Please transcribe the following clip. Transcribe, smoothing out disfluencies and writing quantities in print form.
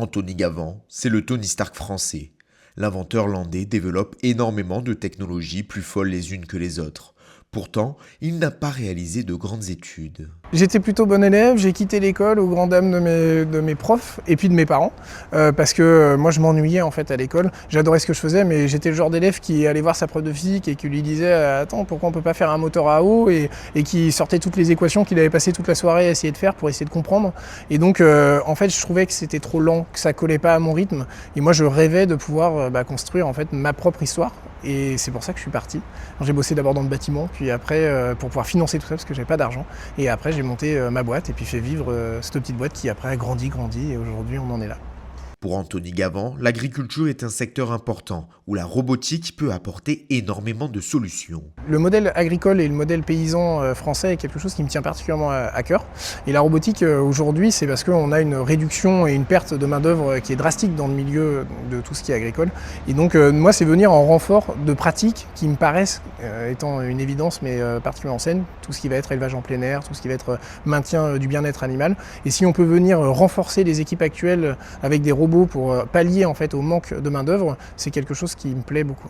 Anthony Gavant, c'est le Tony Stark français. L'inventeur landais développe énormément de technologies plus folles les unes que les autres. Pourtant, il n'a pas réalisé de grandes études. J'étais plutôt bon élève, j'ai quitté l'école aux grandes dames de mes profs et puis de mes parents parce que moi je m'ennuyais en fait à l'école. J'adorais ce que je faisais mais j'étais le genre d'élève qui allait voir sa prof de physique et qui lui disait attends pourquoi on peut pas faire un moteur à eau et qui sortait toutes les équations qu'il avait passé toute la soirée à essayer de faire pour essayer de comprendre. Et donc en fait je trouvais que c'était trop lent, que ça collait pas à mon rythme et moi je rêvais de pouvoir construire en fait ma propre histoire. Et c'est pour ça que je suis parti. J'ai bossé d'abord dans le bâtiment, puis après pour pouvoir financer tout ça parce que j'avais pas d'argent. Et après j'ai monté ma boîte et puis fait vivre cette petite boîte qui après a grandi et aujourd'hui on en est là. Pour Anthony Gavant, l'agriculture est un secteur important où la robotique peut apporter énormément de solutions. Le modèle agricole et le modèle paysan français est quelque chose qui me tient particulièrement à cœur. Et la robotique aujourd'hui, c'est parce qu'on a une réduction et une perte de main-d'œuvre qui est drastique dans le milieu de tout ce qui est agricole. Et donc moi, c'est venir en renfort de pratiques qui me paraissent, étant une évidence, mais particulièrement saines, tout ce qui va être élevage en plein air, tout ce qui va être maintien du bien-être animal. Et si on peut venir renforcer les équipes actuelles avec des robots pour pallier en fait au manque de main-d'œuvre, c'est quelque chose qui me plaît beaucoup.